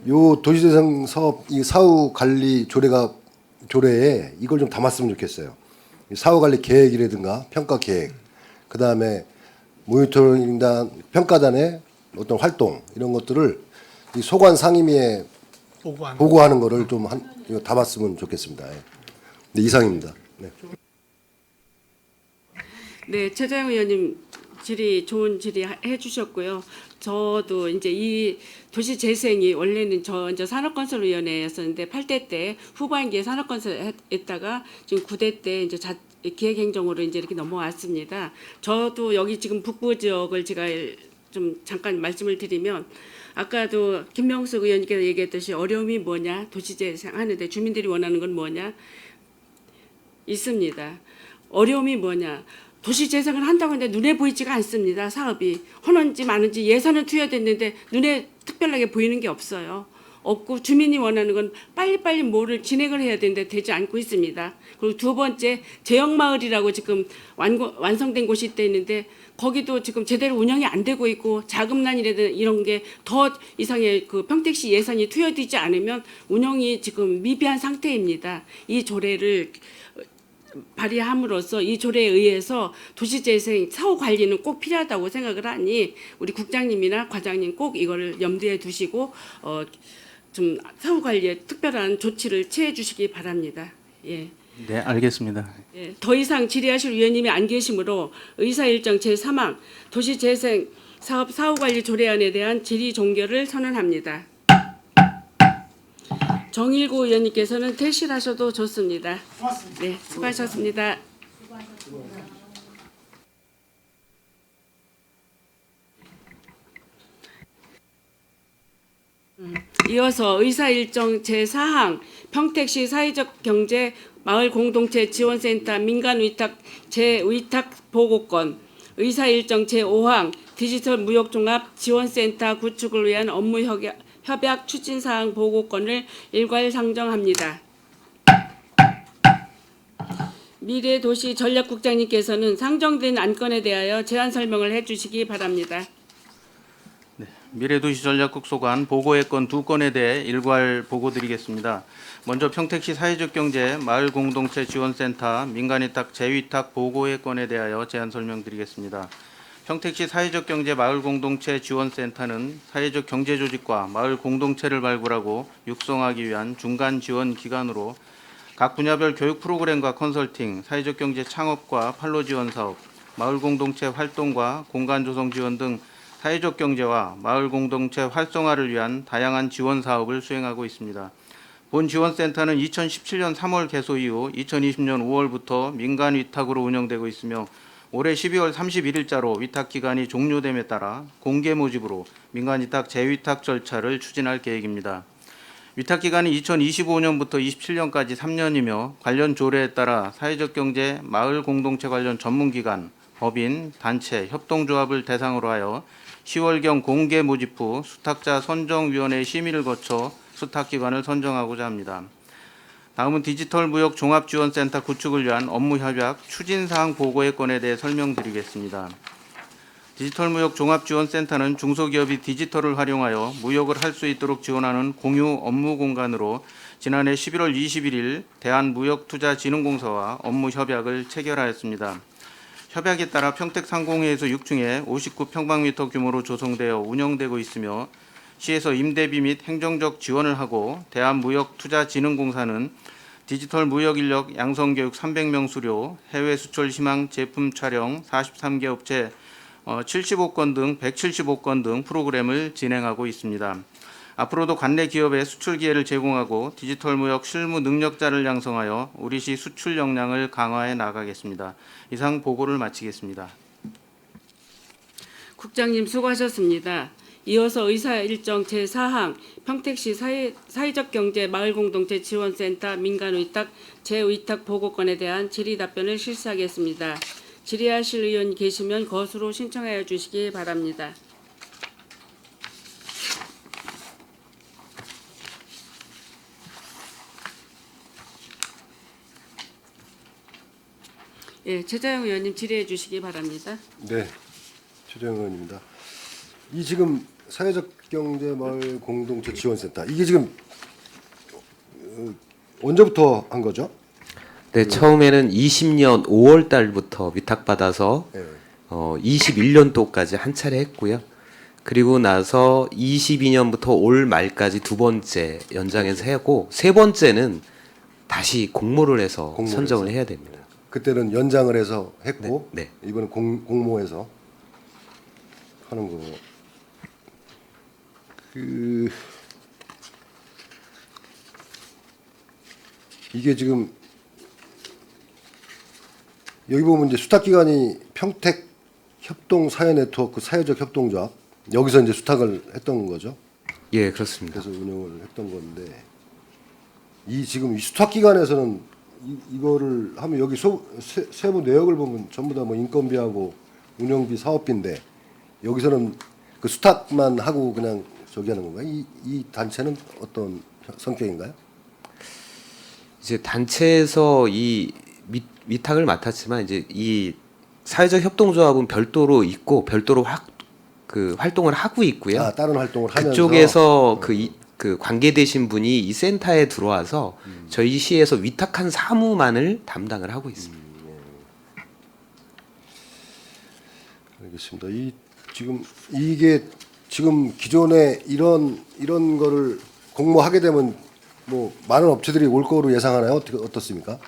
[SPEAKER 4] 요 도시재생 사업 이 사후 관리 조례에 이걸 좀 담았으면 좋겠어요. 이 사후 관리 계획이라든가 평가 계획, 그 다음에 모니터링단 평가단의 어떤 활동 이런 것들을 이 소관 상임위에 보고하는 거를 좀 이거 담았으면 좋겠습니다. 예. 네, 이상입니다. 네.
[SPEAKER 1] 네, 최자영 의원님 좋은 질의 해주셨고요. 저도 이제 이 도시 재생이 원래는 저 이제 산업건설위원회였었는데 8대 때 후반기에 산업건설 했다가 지금 9대 때 이제 기획행정으로 이제 이렇게 넘어왔습니다. 저도 여기 지금 북부 지역을 제가 좀 잠깐 말씀을 드리면, 아까도 김명숙 의원님께서 얘기했듯이 어려움이 뭐냐, 도시재생 하는데 주민들이 원하는 건 뭐냐 있습니다. 어려움이 뭐냐, 도시재생을 한다고 하는데 눈에 보이지가 않습니다. 사업이 허는지 마는지 예산은 투여됐는데 눈에 특별하게 보이는 게 없고, 주민이 원하는 건 빨리빨리 뭐를 진행을 해야 되는데 되지 않고 있습니다. 그리고 두 번째, 제형마을이라고 지금 완성된 곳이 있는데 거기도 지금 제대로 운영이 안 되고 있고, 자금난이라든가 이런 게 더 이상의 그 평택시 예산이 투여되지 않으면 운영이 지금 미비한 상태입니다. 이 조례를 발의함으로써 이 조례에 의해서 도시재생 사후 관리는 꼭 필요하다고 생각을 하니 우리 국장님이나 과장님 꼭 이거를 염두에 두시고 좀 사후 관리에 특별한 조치를 취해 주시기 바랍니다. 예.
[SPEAKER 3] 네, 알겠습니다.
[SPEAKER 1] 예. 더 이상 질의하실 위원님이 안 계시므로 의사일정 제3항 도시재생 사업 사후 관리 조례안에 대한 질의 종결을 선언합니다. 정일구 의원님께서는 퇴실하셔도 좋습니다.
[SPEAKER 2] 고맙습니다.
[SPEAKER 1] 네, 수고하셨습니다. 이어서 의사일정 제4항 평택시 사회적 경제 마을 공동체 지원센터 민간 위탁 재위탁 보고권, 의사일정 제5항 디지털 무역종합 지원센터 구축을 위한 업무 협약 추진사항 보고권을 일괄 상정합니다. 미래도시 전략국장님께서는 상정된 안건에 대하여 제안 설명을 해주시기 바랍니다.
[SPEAKER 3] 미래도시전략국 소관 보고의 건 2건에 대해 일괄 보고드리겠습니다. 먼저 평택시 사회적경제 마을공동체 지원센터 민간위탁 재위탁 보고의 건에 대하여 제안 설명드리겠습니다. 평택시 사회적경제 마을공동체 지원센터는 사회적 경제조직과 마을공동체를 발굴하고 육성하기 위한 중간 지원 기관으로 각 분야별 교육 프로그램과 컨설팅, 사회적 경제 창업과 판로 지원 사업, 마을 공동체 활동과 공간 조성 지원 등 사회적 경제와 마을 공동체 활성화를 위한 다양한 지원 사업을 수행하고 있습니다. 본 지원센터는 2017년 3월 개소 이후 2020년 5월부터 민간 위탁으로 운영되고 있으며 올해 12월 31일자로 위탁 기간이 종료됨에 따라 공개 모집으로 민간 위탁 재위탁 절차를 추진할 계획입니다. 위탁 기간이 2025년부터 27년까지 3년이며 관련 조례에 따라 사회적 경제 마을 공동체 관련 전문기관, 법인, 단체, 협동조합을 대상으로 하여 10월경 공개 모집 후 수탁자 선정위원회 심의를 거쳐 수탁기관을 선정하고자 합니다. 다음은 디지털 무역 종합지원센터 구축을 위한 업무 협약 추진사항 보고의 건에 대해 설명드리겠습니다. 디지털 무역 종합지원센터는 중소기업이 디지털을 활용하여 무역을 할 수 있도록 지원하는 공유 업무 공간으로 지난해 11월 21일 대한무역투자진흥공사와 업무 협약을 체결하였습니다. 협약에 따라 평택상공회에서 6층에 59평방미터 규모로 조성되어 운영되고 있으며 시에서 임대비 및 행정적 지원을 하고 대한무역투자진흥공사는 디지털 무역인력 양성교육 300명 수료, 해외 수출 희망 제품 촬영 43개 업체 75건 등 175건 등 프로그램을 진행하고 있습니다. 앞으로도 관내 기업에 수출 기회를 제공하고 디지털 무역 실무 능력자를 양성하여 우리시 수출 역량을 강화해 나가겠습니다. 이상 보고를 마치겠습니다.
[SPEAKER 1] 국장님 수고하셨습니다. 이어서 의사 일정 제4항 평택시 사회적 경제 마을공동체 지원센터 민간의탁 재의탁 보고건에 대한 질의 답변을 실시하겠습니다. 질의하실 의원 계시면 것으로 신청하여 주시기 바랍니다. 예, 최자영 의원님 질의해 주시기 바랍니다.
[SPEAKER 4] 네, 최재형 의원입니다. 이 지금 사회적 경제 마을 공동체 지원센터 이게 지금 언제부터 한 거죠?
[SPEAKER 9] 네, 처음에는 20년 5월 달부터 위탁받아서
[SPEAKER 4] 네.
[SPEAKER 9] 21년도까지 한 차례 했고요. 그리고 나서 22년부터 올 말까지 두 번째 연장해서 하고 세 번째는 다시 공모를 해서
[SPEAKER 4] 공모를
[SPEAKER 9] 선정을
[SPEAKER 4] 해서.
[SPEAKER 9] 해야 됩니다.
[SPEAKER 4] 그때는 연장을 해서 했고
[SPEAKER 9] 네,
[SPEAKER 4] 이번엔 공모해서 하는 거고. 이게 지금 여기 보면 이제 수탁 기관이 평택 협동 사회 네트워크 사회적 협동조합 여기서 이제 수탁을 했던 거죠.
[SPEAKER 9] 예, 그렇습니다.
[SPEAKER 4] 그래서 운영을 했던 건데 이 지금 이 수탁 기관에서는 이거를 하면 여기 세부 내역을 보면 전부 다 뭐 인건비하고 운영비 사업비인데 여기서는 그 수탁만 하고 그냥 저기 하는 건가요? 이 단체는 어떤 성격인가요?
[SPEAKER 9] 이제 단체에서 이 위탁을 맡았지만 이제 이 사회적 협동조합은 별도로 있고 별도로 그 활동을 하고 있고요.
[SPEAKER 4] 아, 다른 활동을 하면서
[SPEAKER 9] 그쪽에서 그 관계되신 분이 이 센터에 들어와서 저희 시에서 위탁한 사무만을 담당을 하고 있습니다.
[SPEAKER 4] 알겠습니다. 이게 지금 기존에 이런 거를 공모하게 되면 뭐 많은 업체들이 올 거로 예상하나요? 어떻습니까?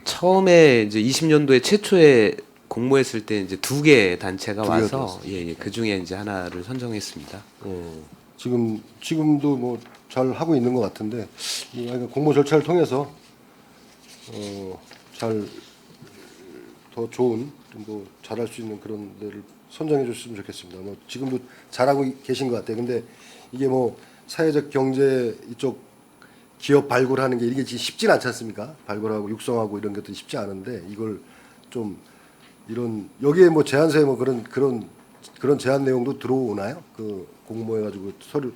[SPEAKER 9] 처음에 이제 20년도에 최초에 공모했을 때 이제 두 개 단체가
[SPEAKER 4] 두 개가
[SPEAKER 9] 와서 그 중에 이제 하나를 선정했습니다.
[SPEAKER 4] 지금도 뭐 잘 하고 있는 것 같은데 공모 절차를 통해서 잘 더 좋은 뭐 잘할 수 있는 그런 데를 선정해 줬으면 좋겠습니다. 뭐 지금도 잘하고 계신 것 같아요. 근데 이게 뭐 사회적 경제 이쪽 기업 발굴하는 게 이게 지금 쉽진 않지 않습니까? 발굴하고 육성하고 이런 것들이 쉽지 않은데 이걸 좀 이런 여기에 뭐 제안서에 뭐 그런 제안 내용도 들어오나요? 그 공모해가지고 서류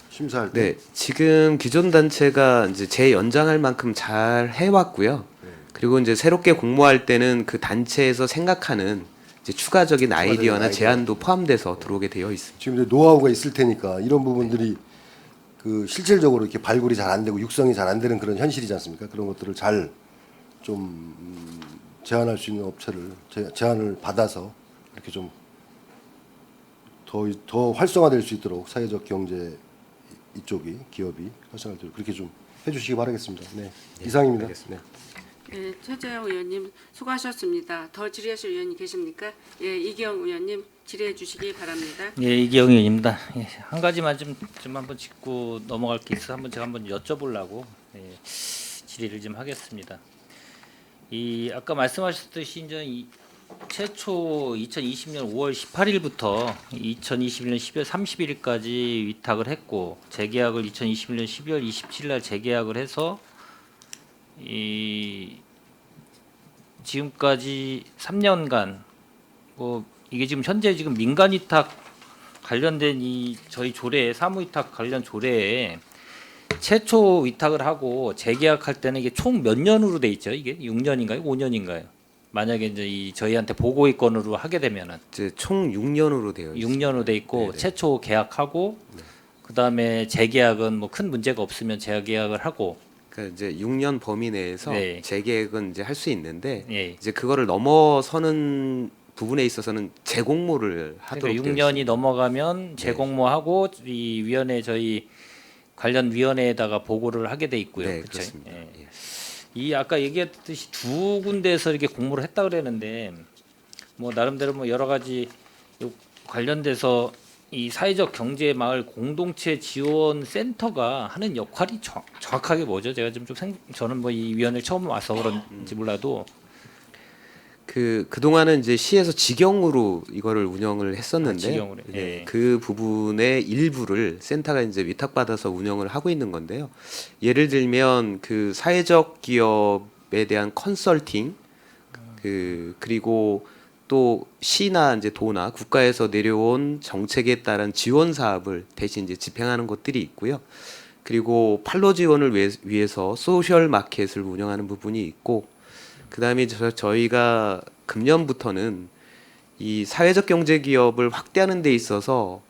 [SPEAKER 4] 심사할 때.
[SPEAKER 9] 네, 지금 기존 단체가 이제 재연장할 만큼 잘 해왔고요. 그리고 이제 새롭게 공모할 때는 그 단체에서 생각하는 이제 추가적인 아이디어나 제안도 포함돼서 들어오게 되어 있습니다.
[SPEAKER 4] 지금 이제 노하우가 있을 테니까 이런 부분들이 그 실질적으로 이렇게 발굴이 잘 안 되고 육성이 잘 안 되는 그런 현실이지 않습니까? 그런 것들을 잘 좀 제안할 수 있는 업체를 제안을 받아서 이렇게 좀 더 활성화될 수 있도록 사회적 경제 이쪽이 기업이 활성화될 수 있도록 그렇게 좀 해주시기 바라겠습니다. 네, 이상입니다. 네.
[SPEAKER 1] 예, 최재형 의원님 수고하셨습니다. 더 질의하실 의원이 계십니까? 예, 이기영 의원님 질의해 주시기 바랍니다.
[SPEAKER 6] 예, 이기영 의원입니다. 예, 한 가지만 좀 한번 짚고 넘어갈 게 있어 제가 한번 여쭤보려고 질의를 좀 하겠습니다. 이 아까 말씀하셨듯이 이제 최초 2020년 5월 18일부터 2021년 12월 31일까지 위탁을 했고 재계약을 2021년 12월 27일 날 재계약을 해서 이 지금까지 3년간 뭐 이게 지금 현재 지금 민간 위탁 관련된 이 저희 조례 사무 위탁 관련 조례에 최초 위탁을 하고 재계약할 때는 이게 총 몇 년으로 돼 있죠? 이게 6년인가요? 5년인가요? 만약에 이제 이 저희한테 보고이권으로 하게 되면은
[SPEAKER 9] 이제 총 6년으로 되어 있습니다.
[SPEAKER 6] 6년으로 돼 있고
[SPEAKER 9] 네네.
[SPEAKER 6] 최초 계약하고 그다음에 재계약은 뭐 큰 문제가 없으면 재계약을 하고
[SPEAKER 9] 그러니까 이제 6년 범위 내에서
[SPEAKER 6] 네.
[SPEAKER 9] 재계획은 이제 할 수 있는데
[SPEAKER 6] 예.
[SPEAKER 9] 이제 그거를 넘어서는 부분에 있어서는 재공모를 하도록
[SPEAKER 6] 그러니까
[SPEAKER 9] 되어
[SPEAKER 6] 6년이 넘어가면 재공모하고 이 위원회 저희 관련 위원회에다가 보고를 하게 돼 있고요.
[SPEAKER 9] 네,
[SPEAKER 6] 그쵸?
[SPEAKER 9] 그렇습니다.
[SPEAKER 6] 예.
[SPEAKER 9] 예.
[SPEAKER 6] 이 아까 얘기했듯이 두 군데에서 이렇게 공모를 했다 그랬는데 뭐 나름대로 뭐 여러 가지 요 관련돼서 이 사회적 경제 마을 공동체 지원 센터가 하는 역할이 정확하게 뭐죠? 제가 저는 뭐 이 위원회를 처음 와서 그런지 몰라도
[SPEAKER 9] 그동안은 이제 시에서 직영으로 이거를 운영을 했었는데
[SPEAKER 6] 직영으로,
[SPEAKER 9] 네,
[SPEAKER 6] 예.
[SPEAKER 9] 그 부분의 일부를 센터가 이제 위탁받아서 운영을 하고 있는 건데요. 예를 들면 그 사회적 기업에 대한 컨설팅 그리고 또 시나 이제 도나 국가에서 내려온 정책에 따른 지원 사업을 대신 이제 집행하는 것들이 있고요. 그리고 판로 지원을 위해서 소셜 마켓을 운영하는 부분이 있고 그다음에 저희가 금년부터는 이 사회적 경제 기업을 확대하는 데 있어서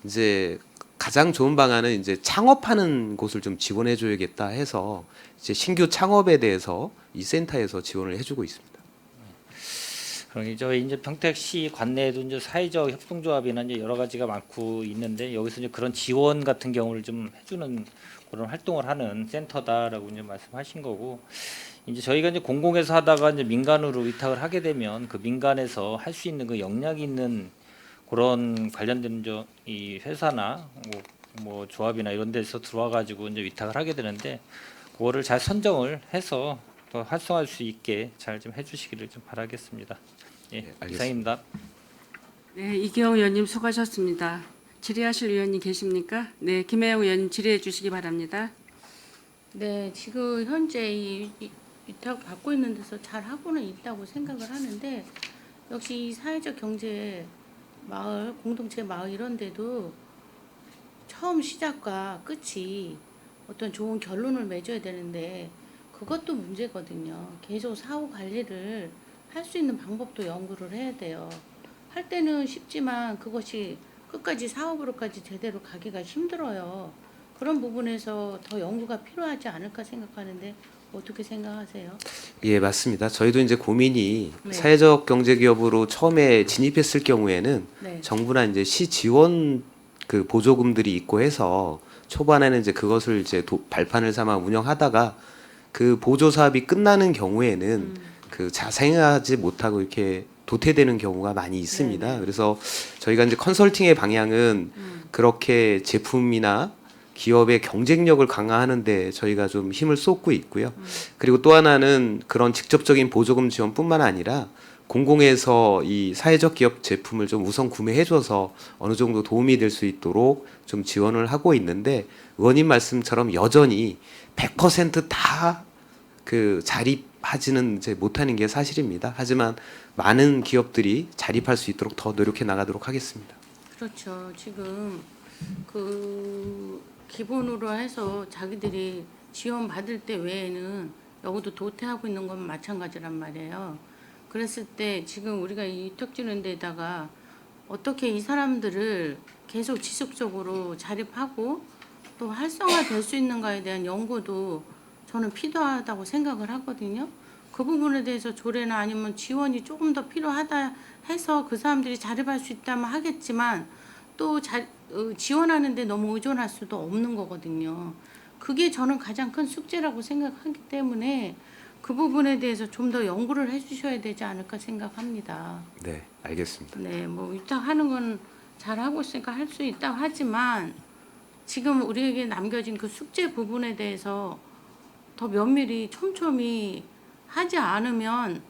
[SPEAKER 9] 이제 가장 좋은 방안은 이제 창업하는 곳을 좀 지원해 줘야겠다 해서 이제 신규 창업에 대해서 이 센터에서 지원을 해주고 있습니다.
[SPEAKER 6] 그러니 저희 이제 평택시 관내에도 이제 사회적 협동조합이나 이제 여러 가지가 많고 있는데 여기서 이제 그런 지원 같은 경우를 좀 해주는 그런 활동을 하는 센터다라고 이제 말씀하신 거고 이제 저희가 이제 공공에서 하다가 이제 민간으로 위탁을 하게 되면 그 민간에서 할 수 있는 그 역량이 있는 그런 관련된 이 회사나 뭐 조합이나 이런 데서 들어와 가지고 이제 위탁을 하게 되는데 그거를 잘 선정을 해서 더 활성화할 수 있게 잘 좀 해주시기를 좀 바라겠습니다. 예,
[SPEAKER 9] 알겠습니다.
[SPEAKER 6] 이상입니다.
[SPEAKER 1] 네, 이기영 의원님 수고하셨습니다. 질의하실 의원님 계십니까? 네, 김혜영 의원님 질의해 주시기 바랍니다.
[SPEAKER 8] 네, 지금 현재 이 위탁 받고 있는 데서 잘 하고는 있다고 생각을 하는데 역시 이 사회적 경제 마을, 공동체 마을 이런 데도 처음 시작과 끝이 어떤 좋은 결론을 맺어야 되는데 그것도 문제거든요. 계속 사후 관리를 할 수 있는 방법도 연구를 해야 돼요. 할 때는 쉽지만 그것이 끝까지 사업으로까지 제대로 가기가 힘들어요. 그런 부분에서 더 연구가 필요하지 않을까 생각하는데 어떻게 생각하세요?
[SPEAKER 9] 예, 맞습니다. 저희도 이제 고민이
[SPEAKER 8] 네.
[SPEAKER 9] 사회적 경제 기업으로 처음에 진입했을 경우에는
[SPEAKER 8] 네.
[SPEAKER 9] 정부나 이제 시 지원 그 보조금들이 있고 해서 초반에는 이제 그것을 이제 발판을 삼아 운영하다가 그 보조 사업이 끝나는 경우에는 그 자생하지 못하고 이렇게 도태되는 경우가 많이 있습니다.
[SPEAKER 8] 네네.
[SPEAKER 9] 그래서 저희가 이제 컨설팅의 방향은 그렇게 제품이나 기업의 경쟁력을 강화하는데 저희가 좀 힘을 쏟고 있고요. 그리고 또 하나는 그런 직접적인 보조금 지원뿐만 아니라 공공에서 이 사회적 기업 제품을 좀 우선 구매해줘서 어느 정도 도움이 될 수 있도록 좀 지원을 하고 있는데 의원님 말씀처럼 여전히 100% 다 그 자립하지는 이제 못하는 게 사실입니다. 하지만 많은 기업들이 자립할 수 있도록 더 노력해 나가도록 하겠습니다.
[SPEAKER 8] 그렇죠. 지금 그 기본으로 해서 자기들이 지원 받을 때 외에는 여기도 도태하고 있는 건 마찬가지란 말이에요. 그랬을 때 지금 우리가 이 위탁주는 데다가 어떻게 이 사람들을 계속 지속적으로 자립하고 또 활성화될 수 있는가에 대한 연구도 저는 필요하다고 생각을 하거든요. 그 부분에 대해서 조례나 아니면 지원이 조금 더 필요하다 해서 그 사람들이 자립할 수 있다면 하겠지만 또 지원하는데 너무 의존할 수도 없는 거거든요. 그게 저는 가장 큰 숙제라고 생각하기 때문에 그 부분에 대해서 좀 더 연구를 해주셔야 되지 않을까 생각합니다.
[SPEAKER 9] 네, 알겠습니다.
[SPEAKER 8] 네, 뭐 위탁하는 건 잘하고 있으니까 할 수 있다고 하지만 지금 우리에게 남겨진 그 숙제 부분에 대해서 더 면밀히 촘촘히 하지 않으면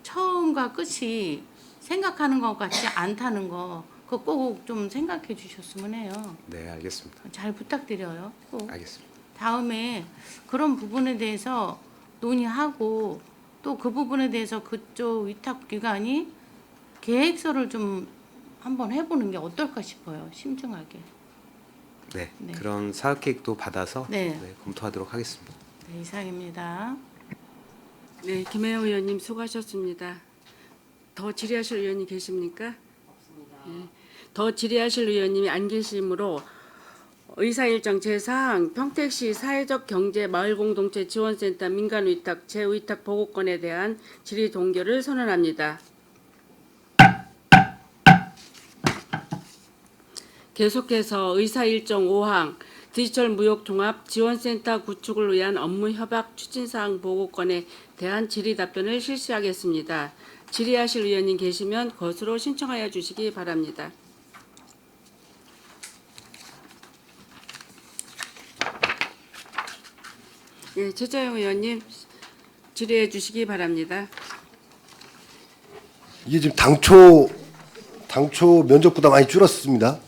[SPEAKER 8] 처음과 끝이 생각하는 것 같지 않다는 거 그거 꼭 좀 생각해 주셨으면 해요.
[SPEAKER 9] 네, 알겠습니다.
[SPEAKER 8] 잘 부탁드려요. 꼭.
[SPEAKER 9] 알겠습니다.
[SPEAKER 8] 다음에 그런 부분에 대해서 논의하고 또 그 부분에 대해서 그쪽 위탁 기관이 계획서를 좀 한번 해보는 게 어떨까 싶어요. 심중하게.
[SPEAKER 9] 네,
[SPEAKER 8] 네.
[SPEAKER 9] 그런 사업 계획도 받아서
[SPEAKER 8] 네.
[SPEAKER 9] 네, 검토하도록 하겠습니다.
[SPEAKER 8] 네, 이상입니다.
[SPEAKER 1] 네, 김혜영 의원님 수고하셨습니다. 더 질의하실 의원이 계십니까? 네. 더 질의하실 의원님이 안 계시므로 의사일정 제4항 평택시 사회적 경제 마을공동체 지원센터 민간위탁 재위탁 보고권에 대한 질의 동결을 선언합니다. 계속해서 의사일정 5항 디지털 무역종합 지원센터 구축을 위한 업무 협약 추진사항 보고권에 대한 질의 답변을 실시하겠습니다. 질의하실 의원님 계시면 것으로 신청하여 주시기 바랍니다. 예, 최재형 의원님 질의해 주시기 바랍니다.
[SPEAKER 4] 이게 지금 당초 면적보다 많이 줄었습니다.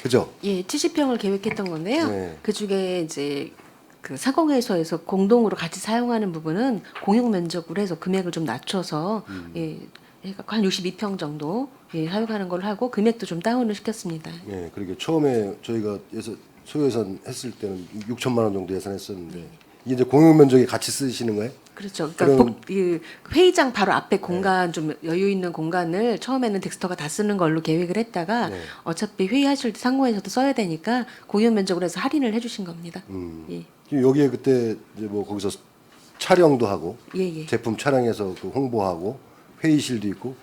[SPEAKER 4] 그죠?
[SPEAKER 10] 예, 70평을 계획했던 건데요.
[SPEAKER 4] 네.
[SPEAKER 10] 그 중에 이제 그 사공회소에서 공동으로 같이 사용하는 부분은 공용 면적으로 해서 금액을 좀 낮춰서 예, 한 62평 정도 예, 사용하는 걸로 하고 금액도 좀 다운을 시켰습니다.
[SPEAKER 4] 예, 그러게 처음에 저희가 소요 예산 했을 때는 6천만 원 정도 예산했었는데 이게 이제 공용 면적에 같이 쓰시는 거예요?
[SPEAKER 10] 그렇죠. 그러니까
[SPEAKER 4] 그럼-
[SPEAKER 10] 그 회의장 바로 앞에 공간 좀 여유 있는 공간을 처음에는 덱스터가 다 쓰는 걸로 계획을 했다가
[SPEAKER 4] 네.
[SPEAKER 10] 어차피 회의하실 때 상공에서도 써야 되니까 공용 면적으로 해서 할인을 해주신 겁니다. 예,
[SPEAKER 4] 지금 여기에 그때 이제 뭐 거기서 촬영도 하고
[SPEAKER 10] 예, 예.
[SPEAKER 4] 제품 촬영해서 그 홍보하고 회의실도 있고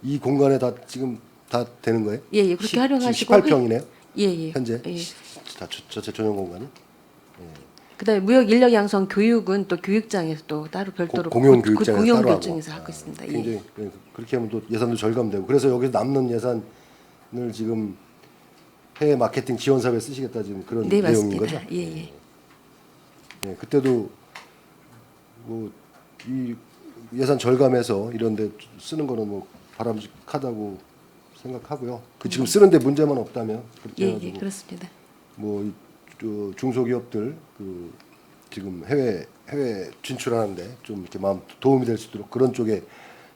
[SPEAKER 4] 이 공간에 다 지금 다 되는 거예요?
[SPEAKER 10] 예, 예, 그렇게 활용하시고
[SPEAKER 4] 18평이네요.
[SPEAKER 10] 예, 예.
[SPEAKER 4] 현재
[SPEAKER 10] 예.
[SPEAKER 4] 자체 전용 공간이
[SPEAKER 10] 그다음에 무역 인력 양성 교육은 또 교육장에서 또 따로 별도로
[SPEAKER 4] 공용
[SPEAKER 10] 그
[SPEAKER 4] 교육장에서
[SPEAKER 10] 공용
[SPEAKER 4] 따로
[SPEAKER 10] 교육장에서
[SPEAKER 4] 하고.
[SPEAKER 10] 하고 있습니다. 예.
[SPEAKER 4] 굉장히 그렇게 하면 또 예산도 절감되고 그래서 여기서 남는 예산을 지금 해외 마케팅 지원 사업에 쓰시겠다 지금 그런
[SPEAKER 10] 네,
[SPEAKER 4] 내용인
[SPEAKER 10] 맞습니다.
[SPEAKER 4] 거죠?
[SPEAKER 10] 예, 예.
[SPEAKER 4] 네, 그때도 뭐 이 예산 절감해서 이런데 쓰는 거는 뭐 바람직하다고 생각하고요. 그 지금 쓰는데 문제만 없다면 그렇게
[SPEAKER 10] 예, 예,
[SPEAKER 4] 해가지고
[SPEAKER 10] 그렇습니다.
[SPEAKER 4] 뭐 중소기업들 그 지금 해외 진출하는데 좀 이렇게 마음 도움이 될 수 있도록 그런 쪽에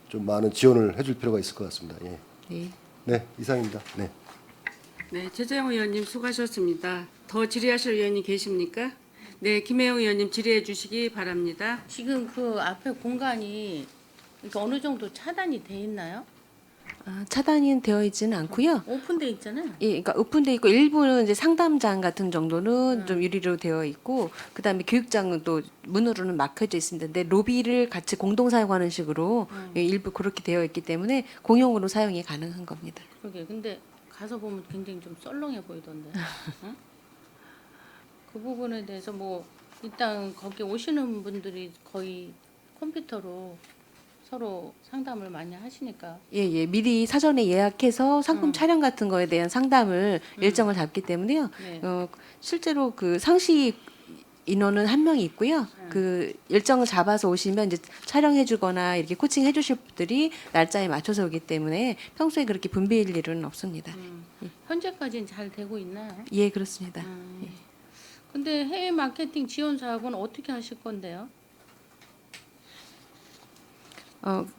[SPEAKER 4] 좀 많은 지원을 해줄 필요가 있을 것 같습니다. 예.
[SPEAKER 10] 네.
[SPEAKER 4] 네, 이상입니다. 네.
[SPEAKER 1] 네, 최재형 의원님 수고하셨습니다. 더 질의하실 의원이 계십니까? 네, 김혜영 의원님 질의해 주시기 바랍니다.
[SPEAKER 8] 지금 그 앞에 공간이 이렇게 어느 정도 차단이 돼 있나요?
[SPEAKER 10] 아, 차단이 되어 있지는 않고요.
[SPEAKER 8] 오픈돼 있잖아요.
[SPEAKER 10] 예, 그러니까 오픈돼 있고 일부는 이제 상담장 같은 정도는 좀 유리로 되어 있고 그다음에 교육장은 또 문으로는 막혀져 있습니다. 근데 로비를 같이 공동 사용하는 식으로 예, 일부 그렇게 되어 있기 때문에 공용으로 사용이 가능한 겁니다.
[SPEAKER 8] 그러게. 근데 가서 보면 굉장히 좀 썰렁해 보이던데. 응? 그 부분에 대해서 뭐 일단 거기 오시는 분들이 거의 컴퓨터로 서로 상담을 많이 하시니까
[SPEAKER 10] 예, 예. 미리 사전에 예약해서 상품 촬영 같은 거에 대한 상담을 일정을 잡기 때문에요.
[SPEAKER 8] 네.
[SPEAKER 10] 실제로 그 상시 인원은 한 명이 있고요. 그 일정을 잡아서 오시면 이제 촬영해 주거나 이렇게 코칭 해 주실 분들이 날짜에 맞춰서 오기 때문에 평소에 그렇게 붐빌 일은 없습니다.
[SPEAKER 8] 현재까지는 잘 되고 있나요?
[SPEAKER 10] 예, 그렇습니다.
[SPEAKER 8] 근데 해외 마케팅 지원 사업은 어떻게 하실 건데요?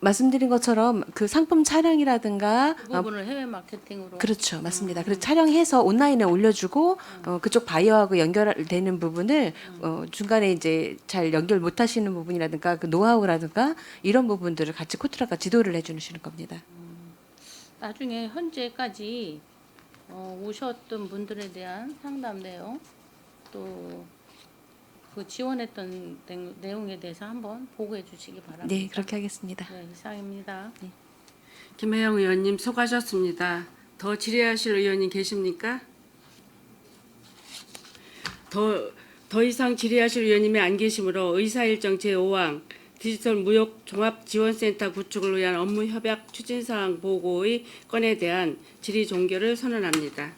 [SPEAKER 10] 말씀드린 것처럼 그 상품 촬영이라든가
[SPEAKER 8] 그 부분을 해외 마케팅으로
[SPEAKER 10] 그렇죠, 맞습니다. 그래서 촬영해서 온라인에 올려주고 그쪽 바이어하고 연결되는 부분을 중간에 이제 잘 연결 못하시는 부분이라든가 그 노하우라든가 이런 부분들을 같이 코트라가 지도를 해주시는 겁니다.
[SPEAKER 8] 나중에 현재까지 오셨던 분들에 대한 상담 내용 또 그 지원했던 내용에 대해서 한번 보고해 주시기 바랍니다.
[SPEAKER 10] 네, 그렇게 하겠습니다.
[SPEAKER 8] 네, 이상입니다.
[SPEAKER 1] 김혜영 의원님 수고하셨습니다. 더 질의하실 의원이 계십니까? 더 이상 질의하실 의원님이 안 계시므로 의사일정 제5항 디지털 무역 종합 지원센터 구축을 위한 업무 협약 추진사항 보고의 건에 대한 질의 종결을 선언합니다.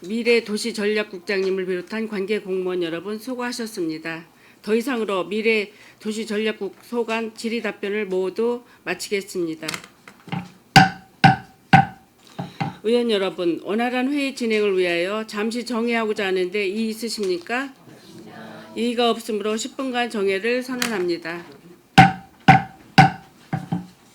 [SPEAKER 1] 미래도시전략국장님을 비롯한 관계 공무원 여러분 수고하셨습니다. 더 이상으로 미래 도시전략국 소관 질의 답변을 모두 마치겠습니다. 의원 여러분, 원활한 회의 진행을 위하여 잠시 정회하고자 하는데 이의 있으십니까? 이의가 없으므로 10분간 정회를 선언합니다.